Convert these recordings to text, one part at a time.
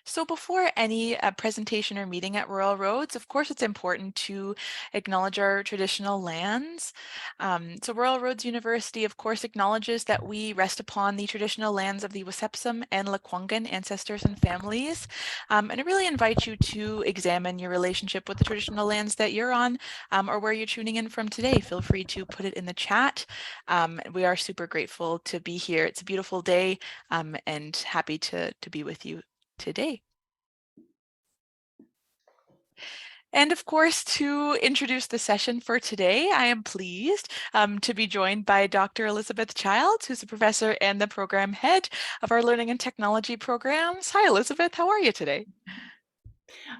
So before any presentation or meeting at Rural Roads, of course, it's important to acknowledge our traditional lands. So Rural Roads University, of course, acknowledges that we rest upon the traditional lands of the Wisepsum and Lekwungen ancestors and families. And I really invite you to examine your relationship with the traditional lands that you're on, or where you're tuning in from today. Feel free to put it in the chat. We are super grateful to be here. It's a beautiful day, and happy to be with you today. And of course, to introduce the session for today, I am pleased to be joined by Dr. Elizabeth Childs, who's a professor and the program head of our Learning and Technology programs. Hi, Elizabeth. How are you today?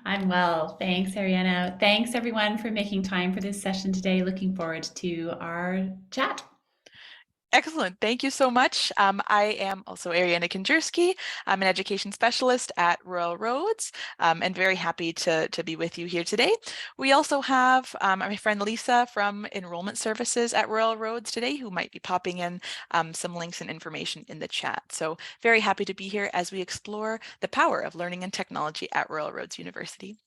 I'm well. Thanks, Ariana. Thanks, everyone, for making time for this session today. Looking forward to our chat. Excellent. Thank you so much. I am also Ariana Kinjerski. I'm an education specialist at Rural Roads, and very happy to be with you here today. We also have my friend Lisa from Enrollment Services at Rural Roads today, who might be popping in some links and information in the chat. So very happy to be here as we explore the power of learning and technology at Rural Roads University.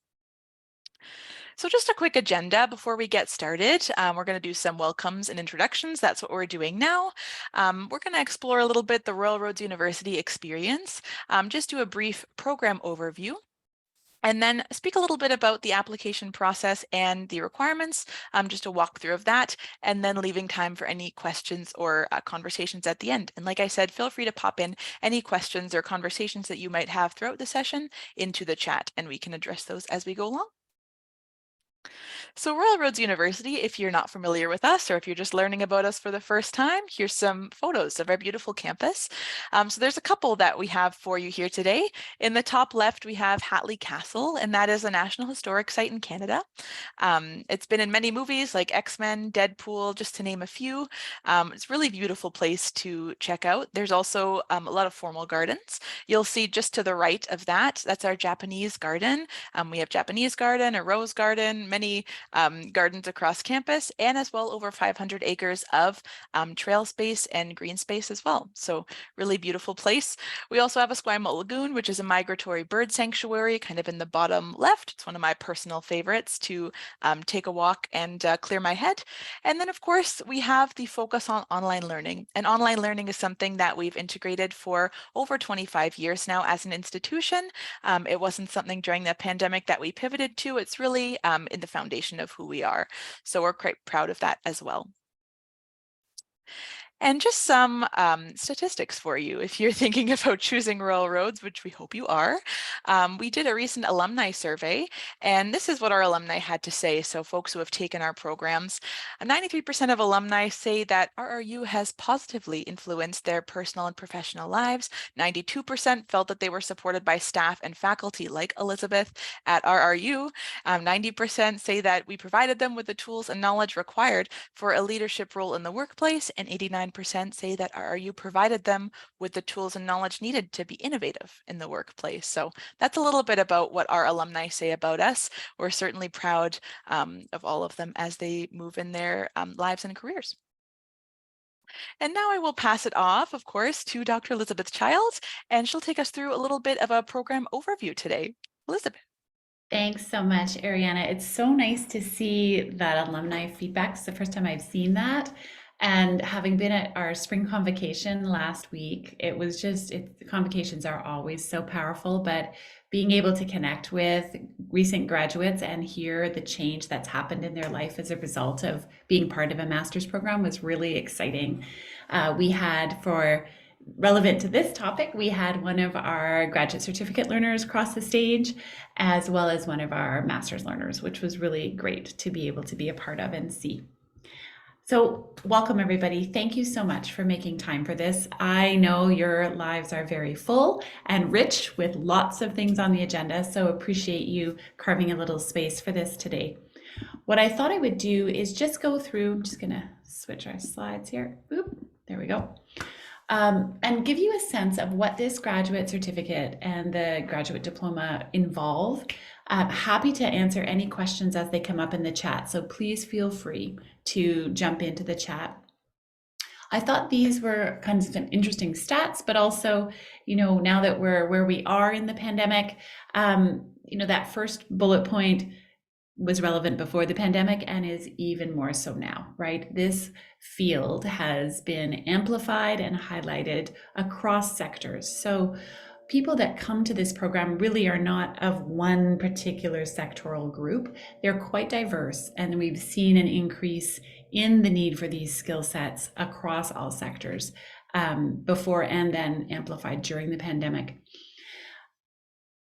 So just a quick agenda before we get started. We're going to do some welcomes and introductions. That's what we're doing now. We're going to explore a little bit the Rural Roads University experience, just do a brief program overview, and then speak a little bit about the application process and the requirements, just a walkthrough of that, and then leaving time for any questions or conversations at the end. And like I said, feel free to pop in any questions or conversations that you might have throughout the session into the chat, and we can address those as we go along. So Royal Roads University, if you're not familiar with us or if you're just learning about us for the first time, here's some photos of our beautiful campus. So there's a couple that we have for you here today. In the top left, we have Hatley Castle, and that is a National Historic Site in Canada. It's been in many movies like X-Men, Deadpool, just to name a few. It's a really beautiful place to check out. There's also a lot of formal gardens. You'll see just to the right of that, that's our Japanese garden. We have Japanese garden, a rose garden, many gardens across campus, and as well over 500 acres of trail space and green space as well. So really beautiful place. We also have a Esquimalt Lagoon, which is a migratory bird sanctuary, kind of in the bottom left. It's one of my personal favorites to take a walk and clear my head. And then, of course, we have the focus on online learning. And online learning is something that we've integrated for over 25 years now as an institution. It wasn't something during the pandemic that we pivoted to. It's really in the foundation of who we are. So we're quite proud of that as well. And just some statistics for you. If you're thinking about choosing Rural Roads, which we hope you are, we did a recent alumni survey, and this is what our alumni had to say. So folks who have taken our programs, 93% of alumni say that RRU has positively influenced their personal and professional lives. 92% felt that they were supported by staff and faculty like Elizabeth at RRU. 90% say that we provided them with the tools and knowledge required for a leadership role in the workplace, and 89% say that RRU provided them with the tools and knowledge needed to be innovative in the workplace. So that's a little bit about what our alumni say about us. We're certainly proud of all of them as they move in their lives and careers. And now I will pass it off, of course, to Dr. Elizabeth Childs, and she'll take us through a little bit of a program overview today. Elizabeth. Thanks so much, Ariana. It's so nice to see that alumni feedback. It's the first time I've seen that. And having been at our spring convocation last week, it was just, convocations are always so powerful, but being able to connect with recent graduates and hear the change that's happened in their life as a result of being part of a master's program was really exciting. We had for relevant to this topic, we had one of our graduate certificate learners cross the stage, as well as one of our master's learners, which was really great to be able to be a part of and see. So welcome everybody. Thank you so much for making time for this. I know your lives are very full and rich with lots of things on the agenda, so appreciate you carving a little space for this today. What I thought I would do is just go through, I'm just gonna switch our slides here. Oop, there we go. And give you a sense of what this graduate certificate and the graduate diploma involve. Happy to answer any questions as they come up in the chat, so please feel free to jump into the chat. I thought these were kind of interesting stats, but also, now that we're where we are in the pandemic, that first bullet point was relevant before the pandemic and is even more so now, right? This field has been amplified and highlighted across sectors. So people that come to this program really are not of one particular sectoral group. They're quite diverse, and we've seen an increase in the need for these skill sets across all sectors, before and then amplified during the pandemic.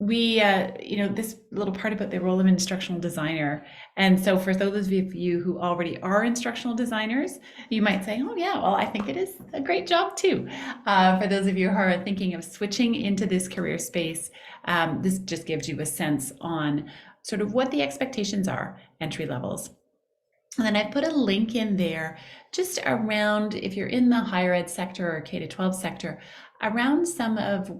We, this little part about the role of instructional designer. And so for those of you who already are instructional designers, you might say, oh yeah, well, I think it is a great job too. For those of you who are thinking of switching into this career space, this just gives you a sense on sort of what the expectations are, entry levels. And then I put a link in there just around, if you're in the higher ed sector or K-12 sector, around some of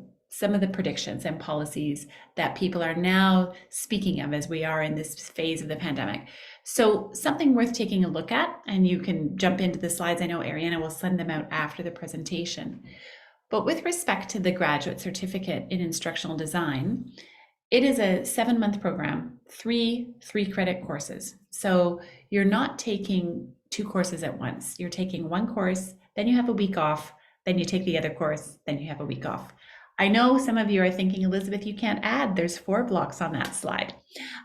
the predictions and policies that people are now speaking of as we are in this phase of the pandemic. So something worth taking a look at, and you can jump into the slides. I know Ariana will send them out after the presentation. But with respect to the graduate certificate in instructional design, it is a 7-month program, three credit courses. So you're not taking 2 courses at once. You're taking 1 course, then you have a week off, then you take the other course, then you have a week off. I know some of you are thinking, Elizabeth, you can't add, there's 4 blocks on that slide.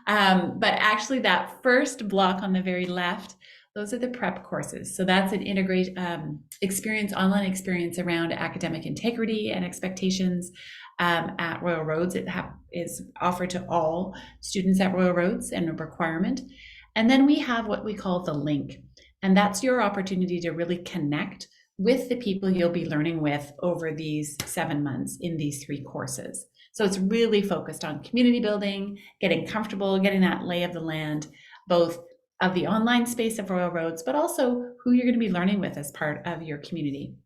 But actually that first block on the very left, those are the prep courses. So that's an integrate online experience around academic integrity and expectations at Royal Roads. It is offered to all students at Royal Roads and a requirement. And then we have what we call the link. And that's your opportunity to really connect with the people you'll be learning with over these 7 months in these 3 courses. So it's really focused on community building, getting comfortable, getting that lay of the land, both of the online space of Royal Roads, but also who you're going to be learning with as part of your community.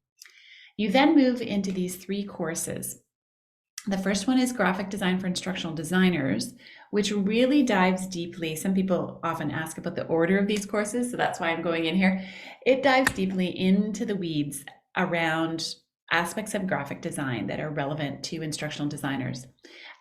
You then move into these 3 courses. The first one is graphic design for instructional designers, which really dives deeply. Some people often ask about the order of these courses, so that's why I'm going in here. It dives deeply into the weeds around aspects of graphic design that are relevant to instructional designers.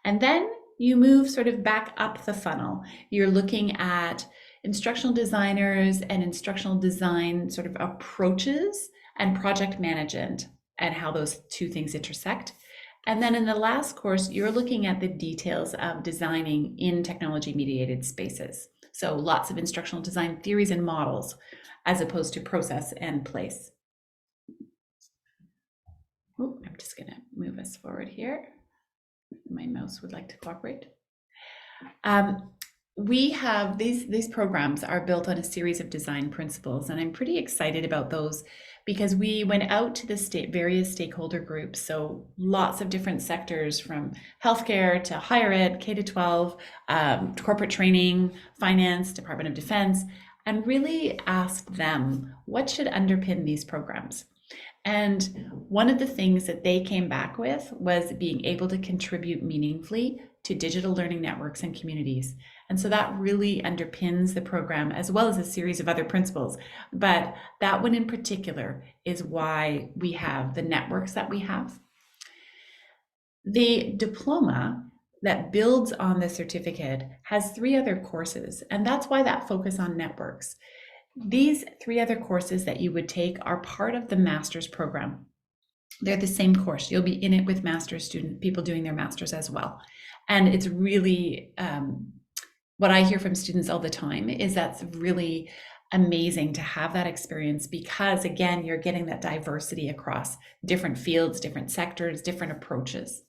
And then you move sort of back up the funnel. You're looking at instructional designers and instructional design sort of approaches and project management and how those 2 things intersect. And then in the last course, you're looking at the details of designing in technology-mediated spaces. So lots of instructional design theories and models, as opposed to process and place. Oh, I'm just gonna move us forward here. My mouse would like to cooperate. We have these programs are built on a series of design principles, and I'm pretty excited about those because we went out to the various stakeholder groups, so lots of different sectors from healthcare to higher ed, K-12, corporate training, finance, Department of Defense, and really asked them what should underpin these programs. And one of the things that they came back with was being able to contribute meaningfully to digital learning networks and communities. And so that really underpins the program, as well as a series of other principles. But that one in particular is why we have the networks that we have. The diploma that builds on the certificate has 3 other courses, and that's why that focus on networks. These 3 other courses that you would take are part of the master's program. They're the same course. You'll be in it with master's student people doing their master's as well. And it's really, what I hear from students all the time is that's really amazing to have that experience because, again, you're getting that diversity across different fields, different sectors, different approaches.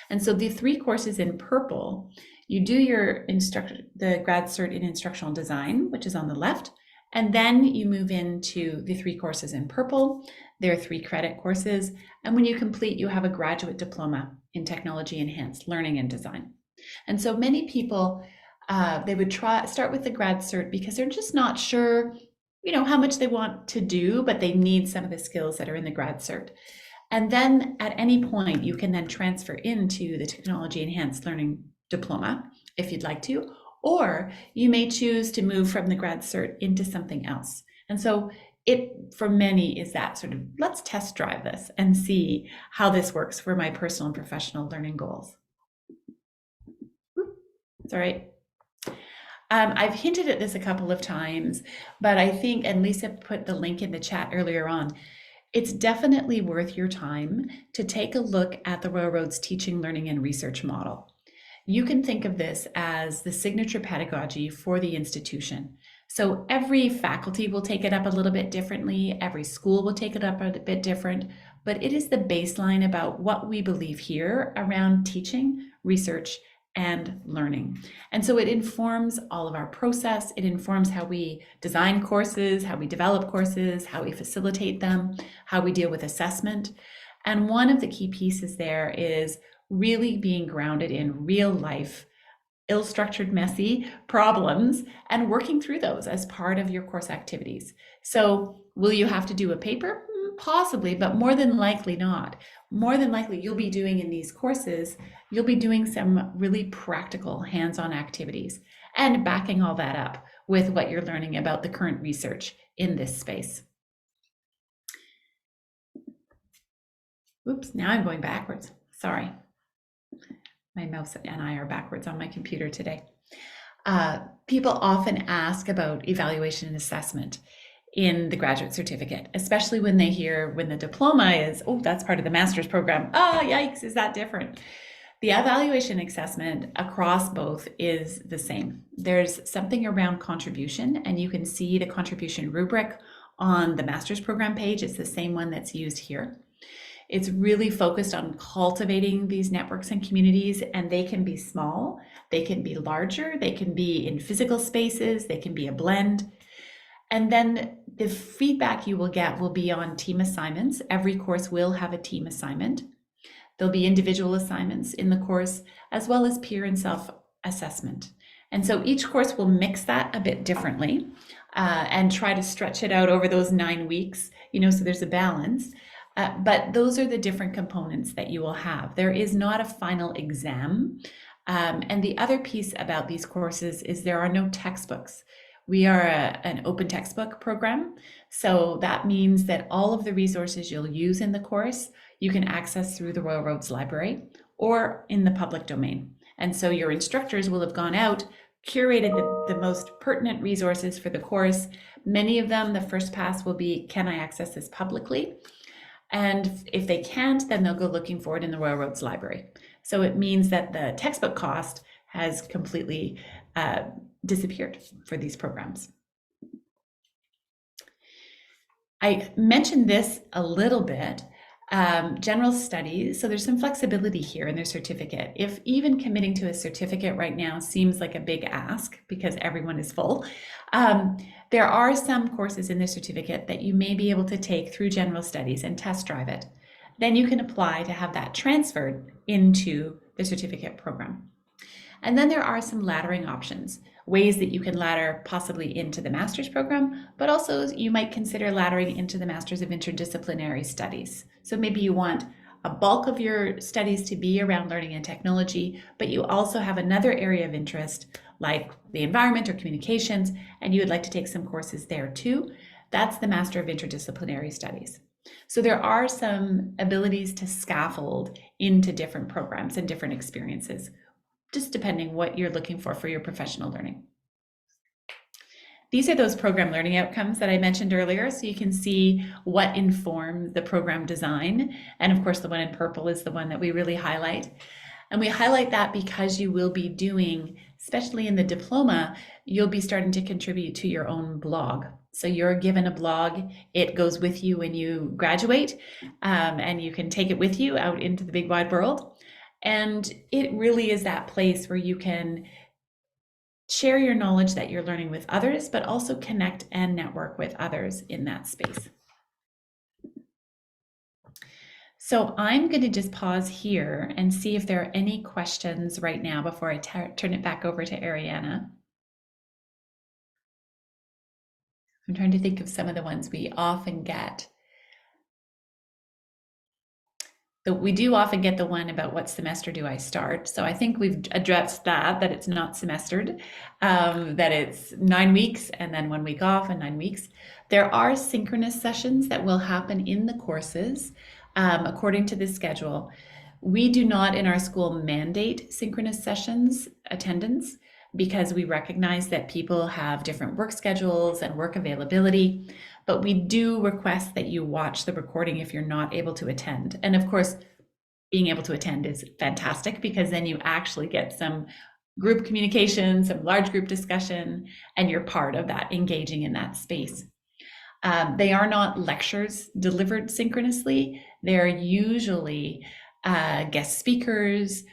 And so the 3 courses in purple, you do the grad cert in instructional design, which is on the left, and then you move into the 3 courses in purple. There are 3 credit courses, and when you complete, you have a graduate diploma in technology enhanced learning and design. And so many people, they would start with the grad cert because they're just not sure, how much they want to do, but they need some of the skills that are in the grad cert. And then at any point, you can then transfer into the technology enhanced learning diploma if you'd like to, or you may choose to move from the grad cert into something else. And so it, for many, is that sort of, let's test drive this and see how this works for my personal and professional learning goals. It's all right. I've hinted at this a couple of times, but I think, and Lisa put the link in the chat earlier on, it's definitely worth your time to take a look at the Royal Roads teaching, learning, and research model. You can think of this as the signature pedagogy for the institution. So every faculty will take it up a little bit differently, every school will take it up a bit different, but it is the baseline about what we believe here around teaching, research, and learning. And so it informs all of our process. It informs how we design courses, how we develop courses, how we facilitate them, how we deal with assessment. And one of the key pieces there is really being grounded in real life, ill-structured, messy problems and working through those as part of your course activities. So will you have to do a paper? Possibly, but more than likely not. More than likely you'll be doing in these courses, you'll be doing some really practical hands-on activities and backing all that up with what you're learning about the current research in this space. Oops, now I'm going backwards. Sorry. My mouse and I are backwards on my computer today. People often ask about evaluation and assessment in the graduate certificate, especially when they hear when the diploma is, oh, that's part of the master's program. Oh, yikes, is that different? The evaluation assessment across both is the same. There's something around contribution, and you can see the contribution rubric on the master's program page. It's the same one that's used here. It's really focused on cultivating these networks and communities, and they can be small, they can be larger, they can be in physical spaces, they can be a blend. And then the feedback you will get will be on team assignments. Every course will have a team assignment. There'll be individual assignments in the course, as well as peer and self-assessment. And so each course will mix that a bit differently and try to stretch it out over those 9 weeks, so there's a balance. But those are the different components that you will have. There is not a final exam. And the other piece about these courses is there are no textbooks. We are an open textbook program. So that means that all of the resources you'll use in the course, you can access through the Royal Roads Library or in the public domain. And so your instructors will have gone out, curated the most pertinent resources for the course. Many of them, the first pass will be, can I access this publicly? And if they can't, then they'll go looking for it in the Royal Roads Library. So it means that the textbook cost has completely disappeared for these programs. I mentioned this a little bit, general studies. So there's some flexibility here in their certificate. If even committing to a certificate right now seems like a big ask because everyone is full, there are some courses in the certificate that you may be able to take through general studies and test drive it. Then you can apply to have that transferred into the certificate program. And then there are some laddering options, ways that you can ladder possibly into the master's program, but also you might consider laddering into the Masters of Interdisciplinary Studies. So maybe you want a bulk of your studies to be around learning and technology, but you also have another area of interest like the environment or communications, and you would like to take some courses there too. That's the Master of Interdisciplinary Studies. So there are some abilities to scaffold into different programs and different experiences, just depending what you're looking for your professional learning. These are those program learning outcomes that I mentioned earlier, so you can see what informed the program design. And of course, the one in purple is the one that we really highlight. And we highlight that because you will be doing, especially in the diploma, you'll be starting to contribute to your own blog. So you're given a blog, it goes with you when you graduate, and you can take it with you out into the big wide world. And it really is that place where you can share your knowledge that you're learning with others, but also connect and network with others in that space. So I'm going to just pause here and see if there are any questions right now before I turn it back over to Ariana. I'm trying to think of some of the ones we often get. we do often get the one about what semester do I start. So I think we've addressed that it's not semestered, that it's 9 weeks and then 1 week off and 9 weeks. There are synchronous sessions that will happen in the courses according to the schedule. We do not in our school mandate synchronous sessions attendance because we recognize that people have different work schedules and work availability, but we do request that you watch the recording if you're not able to attend. And of course, being able to attend is fantastic because then you actually get some group communication, some large group discussion, and you're part of that, engaging in that space. They are not lectures delivered synchronously. They're usually guest speakers,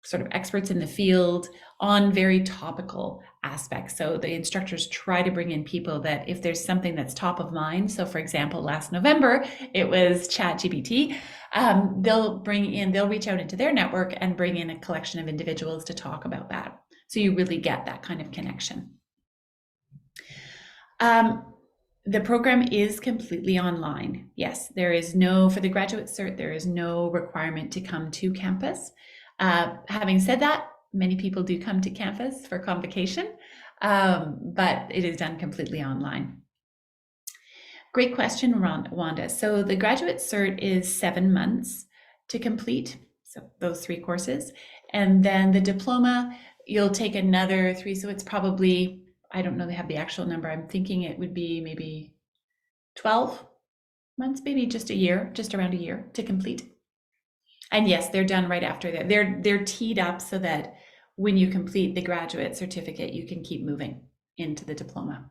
sort of experts in the field on very topical aspects. So the instructors try to bring in people that if there's something that's top of mind, so for example, last November, it was ChatGPT, they'll reach out into their network and bring in a collection of individuals to talk about that. So you really get that kind of connection. The program is completely online. Yes, there is no, for the graduate cert, there is no requirement to come to campus. Having said that, many people do come to campus for convocation, but it is done completely online. Great question, Wanda. So the graduate cert is 7 months to complete, so those 3 courses. And then the diploma, you'll take another 3, so it's probably, I don't know, they have the actual number. I'm thinking it would be maybe 12 months, maybe just a year, just around a year to complete. And yes, they're done right after that. They're teed up so that when you complete the graduate certificate, you can keep moving into the diploma.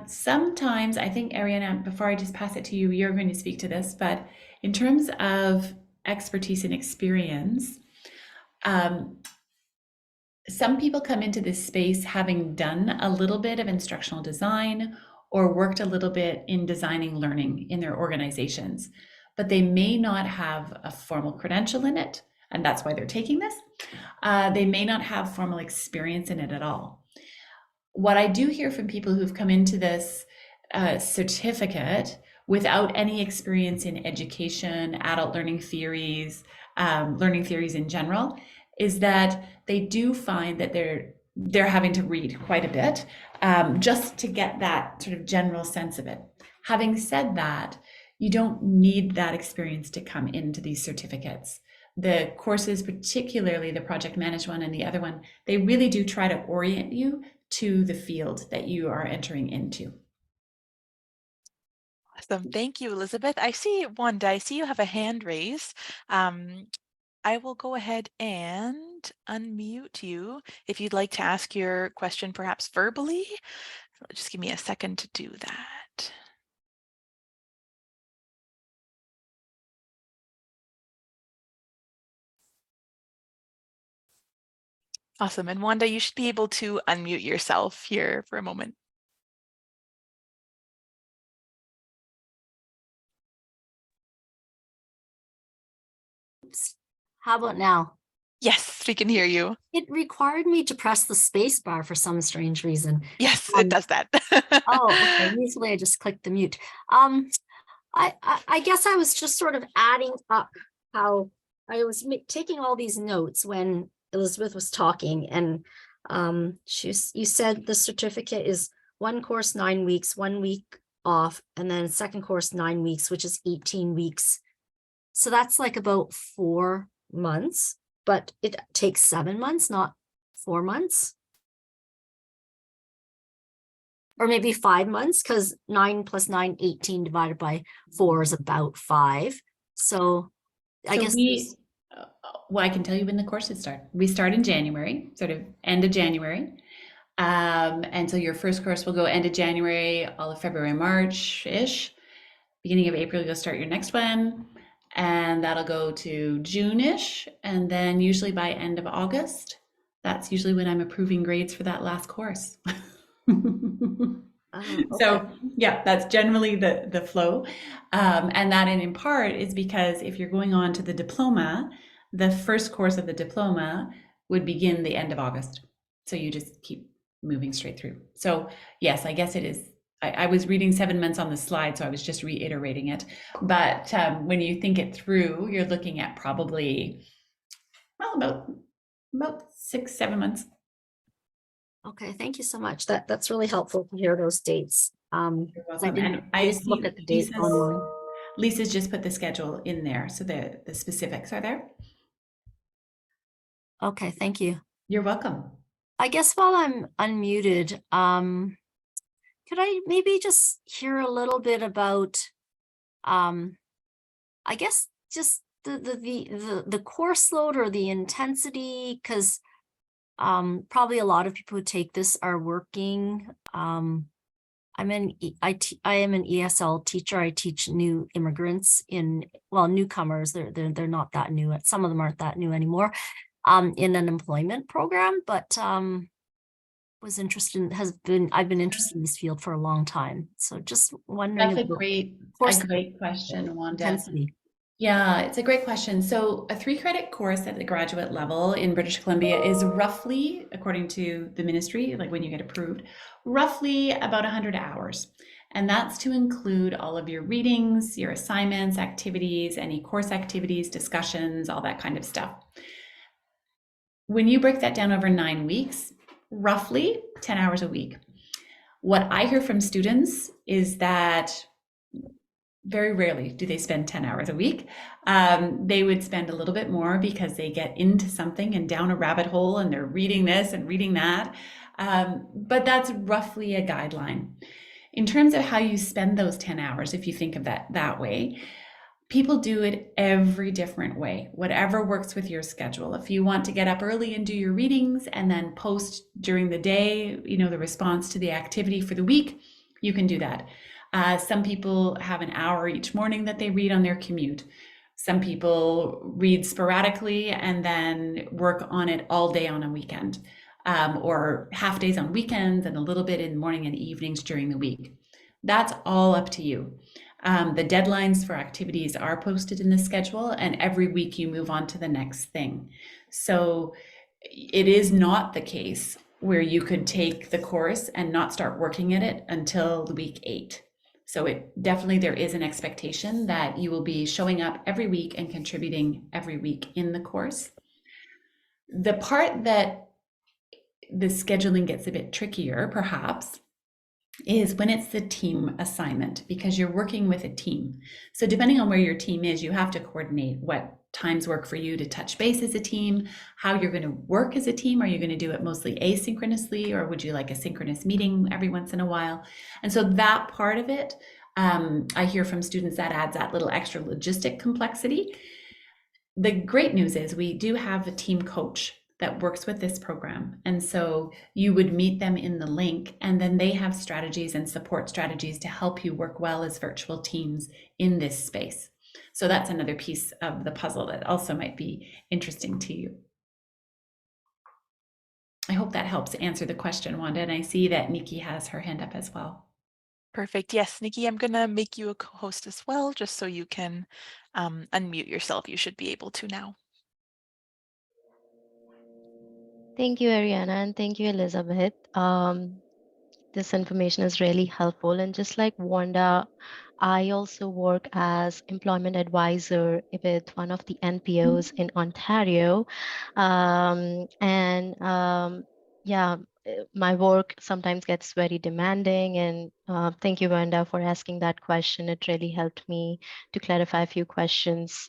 Sometimes, I think, Ariana, before I just pass it to you, you're going to speak to this, but in terms of expertise and experience, some people come into this space having done a little bit of instructional design or worked a little bit in designing learning in their organizations, but they may not have a formal credential in it, and that's why they're taking this. They may not have formal experience in it at all. What I do hear from people who've come into this certificate without any experience in education, adult learning theories in general, is that they do find that they're having to read quite a bit just to get that sort of general sense of it. Having said that, you don't need that experience to come into these certificates. The courses, particularly the project management one and the other one, they really do try to orient you to the field that you are entering into. Awesome. Thank you, Elizabeth. I see Wanda, I see you have a hand raised. I will go ahead and unmute you if you'd like to ask your question perhaps verbally. Just give me a second to do that. Awesome. And Wanda, you should be able to unmute yourself here for a moment. How about now? Yes, we can hear you. It required me to press the space bar for some strange reason. Yes, it does that. Oh, okay. Usually I just click the mute. I guess I was just sort of adding up how I was taking all these notes when Elizabeth was talking, and you said the certificate is 1 course 9 weeks, 1 week off, and then second course 9 weeks, which is 18 weeks. So that's like about 4 months, but it takes 7 months, not 4 months. Or maybe 5 months, because 9 plus 9, 18 divided by 4 is about 5. So I guess well, I can tell you when the courses start. We start in January, sort of end of January. And so your first course will go end of January, all of February, March-ish. Beginning of April, you'll start your next one. And that'll go to June-ish. And then usually by end of August, that's usually when I'm approving grades for that last course. okay. So yeah, that's generally the flow. And that in part is because if you're going on to the diploma, the first course of the diploma would begin the end of August. So you just keep moving straight through. So yes, I guess it is I was reading 7 months on the slide, so I was just reiterating it. But when you think it through, you're looking at probably, well, about 6, 7 months. Okay, thank you so much. That's really helpful to hear those dates. You're 'Cause I welcome. And I didn't look see at the date online. Lisa's just put the schedule in there, so the specifics are there. Okay, thank you. You're welcome. I guess while I'm unmuted, could I maybe just hear a little bit about, I guess just the course load or the intensity, because probably a lot of people who take this are working. I am an ESL teacher. I teach new immigrants newcomers. They're not that new. Some of them aren't that new anymore. In an employment program, but I've been interested in this field for a long time. So just wondering That's a about great question, Wanda. intensity. Yeah, it's a great question. So, a 3 credit course at the graduate level in British Columbia is roughly, according to the ministry, like when you get approved, roughly about 100 hours. And that's to include all of your readings, your assignments, activities, any course activities, discussions, all that kind of stuff. When you break that down over 9 weeks, roughly 10 hours a week. What I hear from students is that very rarely do they spend 10 hours a week. They would spend a little bit more because they get into something and down a rabbit hole and they're reading this and reading that. But that's roughly a guideline. In terms of how you spend those 10 hours, if you think of that way, people do it every different way, whatever works with your schedule. If you want to get up early and do your readings and then post during the day, the response to the activity for the week, you can do that. Some people have an hour each morning that they read on their commute. Some people read sporadically and then work on it all day on a weekend, or half days on weekends and a little bit in morning and evenings during the week. That's all up to you. The deadlines for activities are posted in the schedule, and every week you move on to the next thing. So it is not the case where you could take the course and not start working at it until week 8. So there is an expectation that you will be showing up every week and contributing every week in the course. The part that the scheduling gets a bit trickier, perhaps, is when it's the team assignment, because you're working with a team. So depending on where your team is, you have to coordinate what times work for you to touch base as a team, how you're going to work as a team. Are you going to do it mostly asynchronously, or would you like a synchronous meeting every once in a while? And so that part of it, I hear from students that adds that little extra logistic complexity. The great news is we do have a team coach that works with this program. And so you would meet them in the link, and then they have strategies and support strategies to help you work well as virtual teams in this space. So that's another piece of the puzzle that also might be interesting to you. I hope that helps answer the question, Wanda. And I see that Nikki has her hand up as well. Perfect. Yes, Nikki, I'm going to make you a co-host as well, just so you can unmute yourself. You should be able to now. Thank you, Ariana, and thank you, Elizabeth. This information is really helpful. And just like Wanda, I also work as employment advisor with one of the NPOs in Ontario. My work sometimes gets very demanding. And thank you, Wanda, for asking that question. It really helped me to clarify a few questions,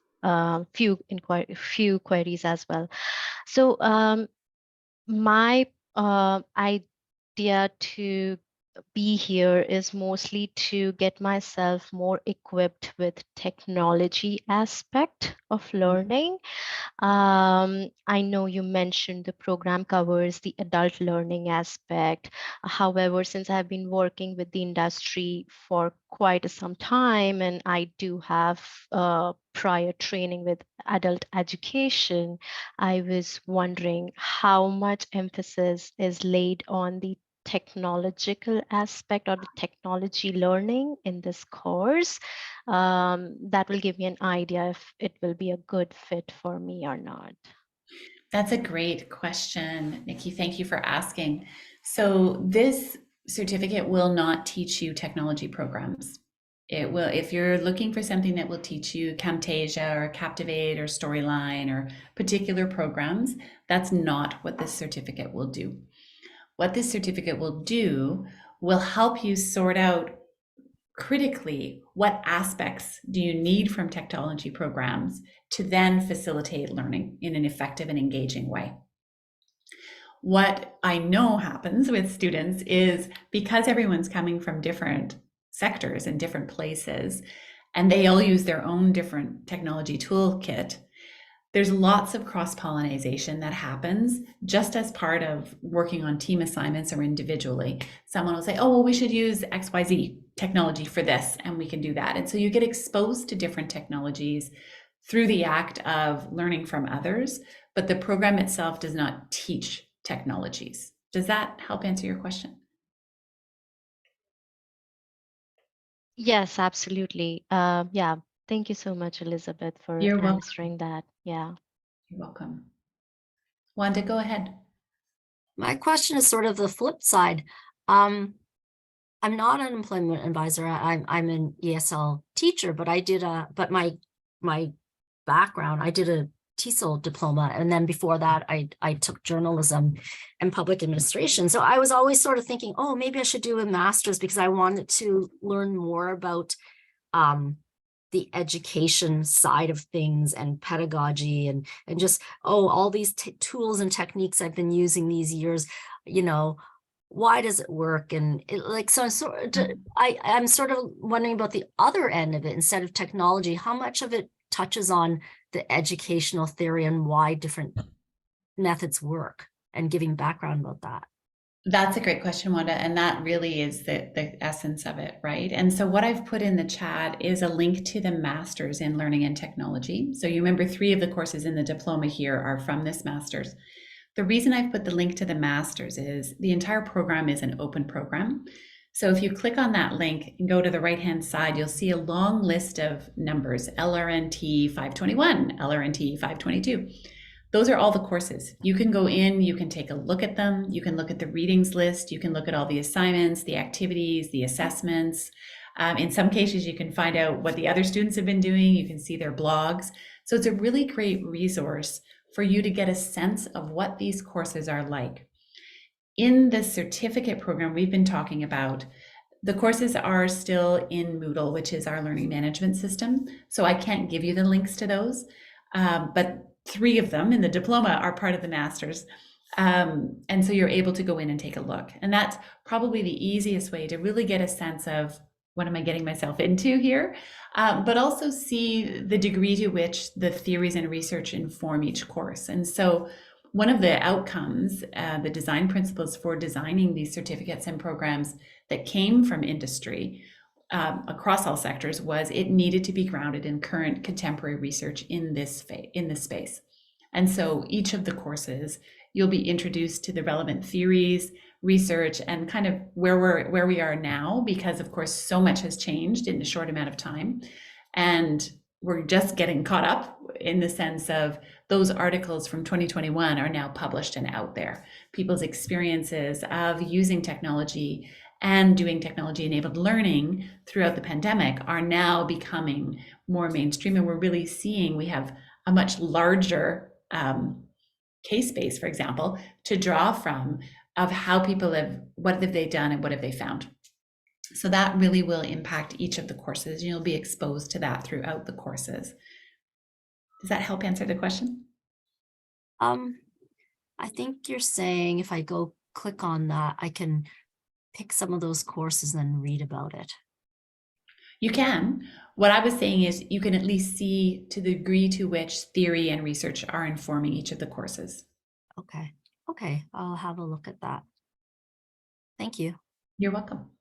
few queries as well. So my idea to be here is mostly to get myself more equipped with technology aspect of learning. I know you mentioned the program covers the adult learning aspect. However, since I've been working with the industry for quite some time, and I do have prior training with adult education, I was wondering how much emphasis is laid on the technological aspect or the technology learning in this course. That will give me an idea if it will be a good fit for me or not. That's a great question, Nikki. Thank you for asking. So this certificate will not teach you technology programs. It will, if you're looking for something that will teach you Camtasia or Captivate or Storyline or particular programs, that's not what this certificate will do. What this certificate will do will help you sort out critically what aspects do you need from technology programs to then facilitate learning in an effective and engaging way. What I know happens with students is because everyone's coming from different sectors and different places, and they all use their own different technology toolkit, there's lots of cross-pollination that happens just as part of working on team assignments or individually. Someone will say, oh, well, we should use XYZ technology for this, and we can do that. And so you get exposed to different technologies through the act of learning from others, but the program itself does not teach technologies. Does that help answer your question? Yes, absolutely. Yeah, thank you so much, Elizabeth, for You're welcome. answering that. Yeah. You're welcome. Wanda, go ahead. My question is sort of the flip side. I'm not an employment advisor. I'm an ESL teacher, but my background, I did a TESOL diploma, and then before that, I took journalism and public administration. So I was always sort of thinking, oh, maybe I should do a master's because I wanted to learn more about the education side of things and pedagogy and just, oh, all these tools and techniques I've been using these years, you know, why does it work? And I'm sort of wondering about the other end of it. Instead of technology, how much of it touches on the educational theory and why different methods work, and giving background about that? That's a great question, Wanda, and that really is the essence of it, right? And so what I've put in the chat is a link to the Masters in Learning and Technology. So you remember 3 of the courses in the diploma here are from this Masters. The reason I've put the link to the Masters is the entire program is an open program. So if you click on that link and go to the right-hand side, you'll see a long list of numbers, LRNT 521, LRNT 522. Those are all the courses. You can go in, you can take a look at them, you can look at the readings list, you can look at all the assignments, the activities, the assessments. In some cases, you can find out what the other students have been doing, you can see their blogs. So it's a really great resource for you to get a sense of what these courses are like. In the certificate program we've been talking about, the courses are still in Moodle, which is our learning management system. So I can't give you the links to those, but 3 of them in the diploma are part of the Masters. And so you're able to go in and take a look. And that's probably the easiest way to really get a sense of what am I getting myself into here, but also see the degree to which the theories and research inform each course. And so one of the outcomes, the design principles for designing these certificates and programs that came from industry across all sectors was it needed to be grounded in current contemporary research in this space. And so each of the courses, you'll be introduced to the relevant theories, research, and kind of where we are now, because of course so much has changed in a short amount of time. And we're just getting caught up in the sense of those articles from 2021 are now published and out there. People's experiences of using technology and doing technology-enabled learning throughout the pandemic are now becoming more mainstream, and we're really seeing we have a much larger case base, for example, to draw from of how people have, what have they done and what have they found. So that really will impact each of the courses. You'll be exposed to that throughout the courses. Does that help answer the question? I think you're saying if I go click on that, I can pick some of those courses and then read about it. You can. What I was saying is you can at least see to the degree to which theory and research are informing each of the courses. Okay. Okay, I'll have a look at that. Thank you. You're welcome.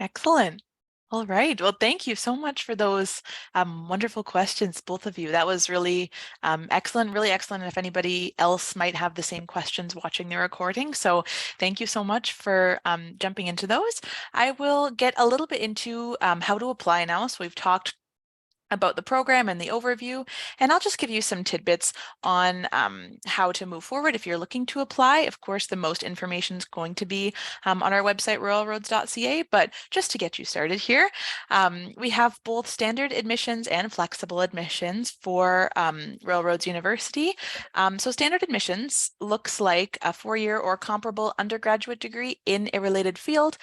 Excellent. All right. Well, thank you so much for those wonderful questions, both of you. That was really excellent, really excellent. And if anybody else might have the same questions watching the recording. So thank you so much for jumping into those. I will get a little bit into how to apply now. So we've talked about the program and the overview, and I'll just give you some tidbits on how to move forward if you're looking to apply. Of course, the most information is going to be on our website, ruralroads.ca, but just to get you started here, we have both standard admissions and flexible admissions for Rural Roads University. So standard admissions looks like a 4-year or comparable undergraduate degree in a related field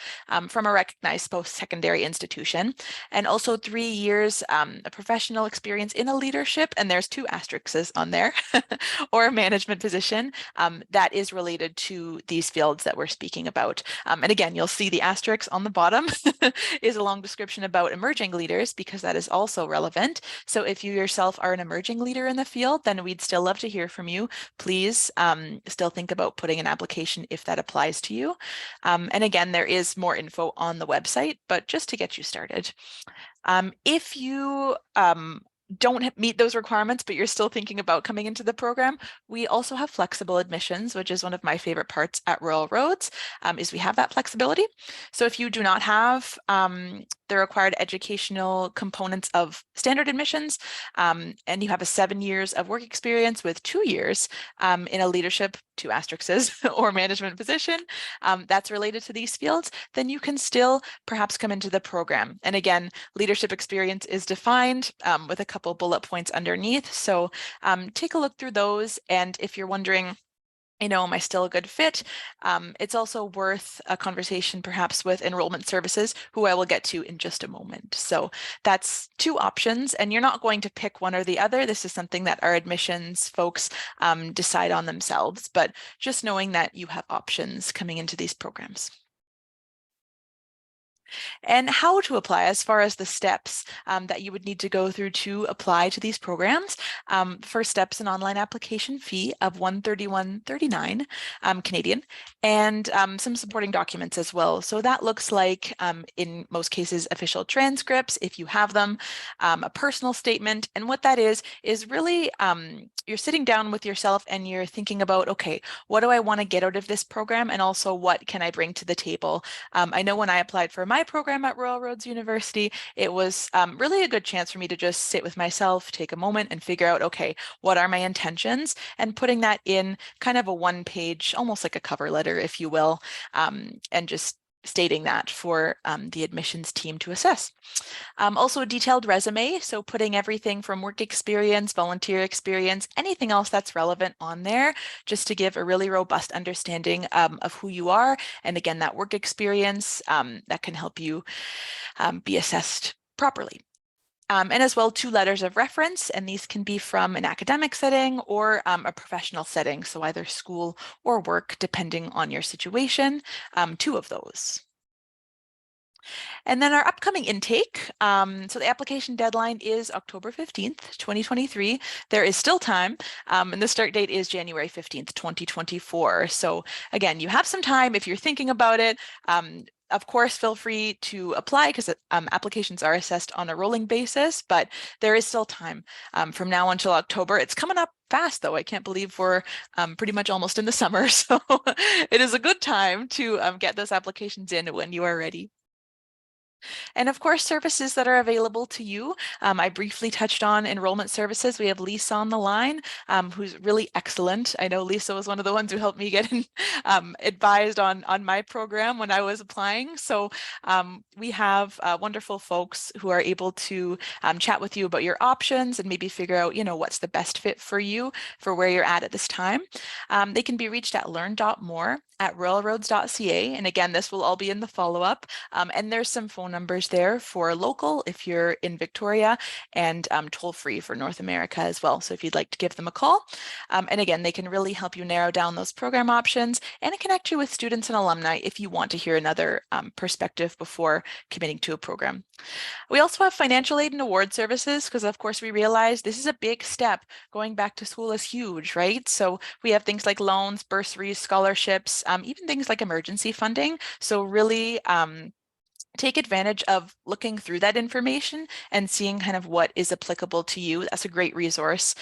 from a recognized post-secondary institution, and also 3 years of professional experience in a leadership, and there's 2 asterisks on there, or a management position that is related to these fields that we're speaking about. And again, you'll see the asterisk on the bottom is a long description about emerging leaders, because that is also relevant. So if you yourself are an emerging leader in the field, then we'd still love to hear from you. Please still think about putting an application if that applies to you. And again, there is more info on the website, but just to get you started. If you don't meet those requirements, but you're still thinking about coming into the program, we also have flexible admissions, which is one of my favorite parts at Rural Roads, is we have that flexibility. So if you do not have the required educational components of standard admissions, and you have a 7 years of work experience with 2 years in a leadership, 2 asterisks, or management position that's related to these fields, then you can still perhaps come into the program. And again, leadership experience is defined with a couple bullet points underneath. So take a look through those. And if you're wondering, am I still a good fit? It's also worth a conversation perhaps with enrollment services, who I will get to in just a moment. So that's 2 options, and you're not going to pick one or the other. This is something that our admissions folks decide on themselves, but just knowing that you have options coming into these programs. And how to apply, as far as the steps that you would need to go through to apply to these programs. First step's an online application fee of $131.39 Canadian, and some supporting documents as well. So that looks like, in most cases, official transcripts, if you have them, a personal statement. And what that is really you're sitting down with yourself and you're thinking about, okay, what do I want to get out of this program? And also, what can I bring to the table? I know when I applied for my program at Rural Roads University, it was really a good chance for me to just sit with myself, take a moment and figure out, okay, what are my intentions? And putting that in kind of a 1-page, almost like a cover letter, if you will, and just stating that for the admissions team to assess. Also a detailed resume, so putting everything from work experience, volunteer experience, anything else that's relevant on there, just to give a really robust understanding of who you are. And again, that work experience that can help you be assessed properly. And as well, 2 letters of reference, and these can be from an academic setting or a professional setting, so either school or work, depending on your situation, 2 of those. And then our upcoming intake, so the application deadline is October 15th, 2023. There is still time, and the start date is January 15th, 2024. So again, you have some time if you're thinking about it. Of course, feel free to apply, because applications are assessed on a rolling basis, but there is still time from now until October. It's coming up fast, though. I can't believe we're pretty much almost in the summer. So it is a good time to get those applications in when you are ready. And of course, services that are available to you. I briefly touched on enrollment services. We have Lisa on the line, who's really excellent. I know Lisa was one of the ones who helped me get advised on my program when I was applying. So we have wonderful folks who are able to chat with you about your options and maybe figure out, what's the best fit for you for where you're at this time. They can be reached at learn.more@ruralroads.ca. And again, this will all be in the follow-up. And there's some phone numbers there for local if you're in Victoria, and toll-free for North America as well. So if you'd like to give them a call. And again, they can really help you narrow down those program options and connect you with students and alumni if you want to hear another perspective before committing to a program. We also have financial aid and award services, because of course we realize this is a big step. Going back to school is huge, right? So we have things like loans, bursaries, scholarships, even things like emergency funding. So really take advantage of looking through that information and seeing kind of what is applicable to you. That's a great resource.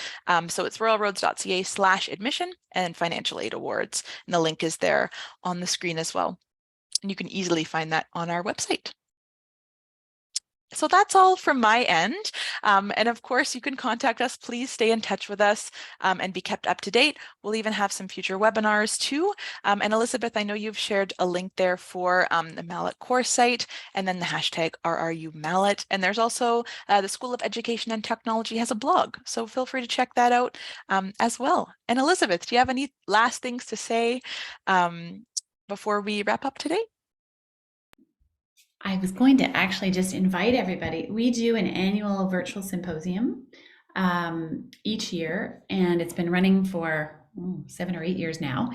So it's ruralroads.ca/admission and financial aid awards. And the link is there on the screen as well. And you can easily find that on our website. So that's all from my end. And of course, you can contact us. Please stay in touch with us and be kept up to date. We'll even have some future webinars too. And Elizabeth, I know you've shared a link there for the Mallet course site and then the hashtag RRU Mallet. And there's also the School of Education and Technology has a blog. So feel free to check that out as well. And Elizabeth, do you have any last things to say before we wrap up today? I was going to actually just invite everybody. We do an annual virtual symposium each year, and it's been running for 7 or 8 years now.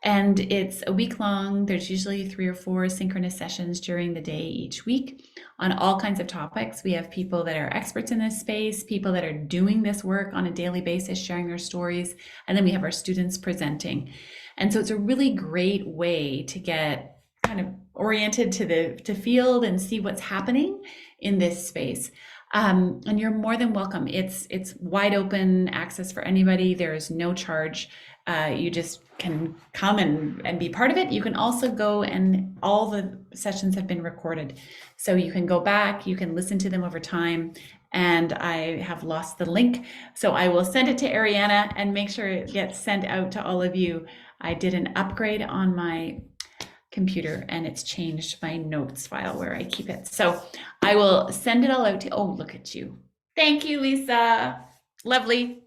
And it's a week long. There's usually 3 or 4 synchronous sessions during the day each week on all kinds of topics. We have people that are experts in this space, people that are doing this work on a daily basis, sharing their stories, and then we have our students presenting. And so it's a really great way to get kind of oriented to the field and see what's happening in this space. And you're more than welcome. It's wide open access for anybody. There is no charge. You just can come and be part of it. You can also go, and all the sessions have been recorded. So you can go back, you can listen to them over time. And I have lost the link. So I will send it to Ariana and make sure it gets sent out to all of you. I did an upgrade on my computer and it's changed my notes file where I keep it. So I will send it all out to, oh, look at you. Thank you, Lisa. Lovely.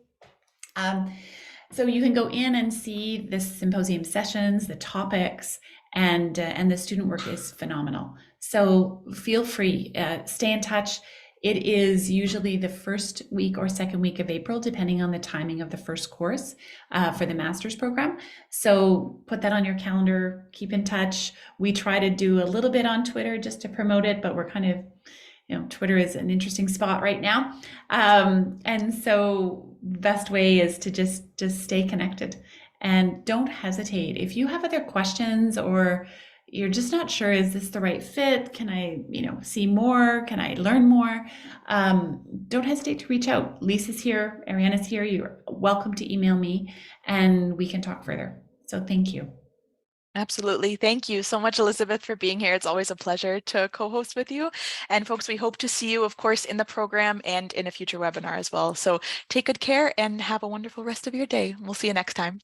So you can go in and see the symposium sessions, the topics, and the student work is phenomenal. So feel free, stay in touch. It is usually the first week or second week of April, depending on the timing of the first course for the master's program. So put that on your calendar, keep in touch. We try to do a little bit on Twitter just to promote it, but we're kind of, Twitter is an interesting spot right now. And so best way is to just stay connected and don't hesitate. If you have other questions or you're just not sure, is this the right fit? Can I, see more? Can I learn more? Don't hesitate to reach out. Lisa's here, Ariana's here. You're welcome to email me and we can talk further. So thank you. Absolutely. Thank you so much, Elizabeth, for being here. It's always a pleasure to co-host with you. And folks, we hope to see you, of course, in the program and in a future webinar as well. So take good care and have a wonderful rest of your day. We'll see you next time.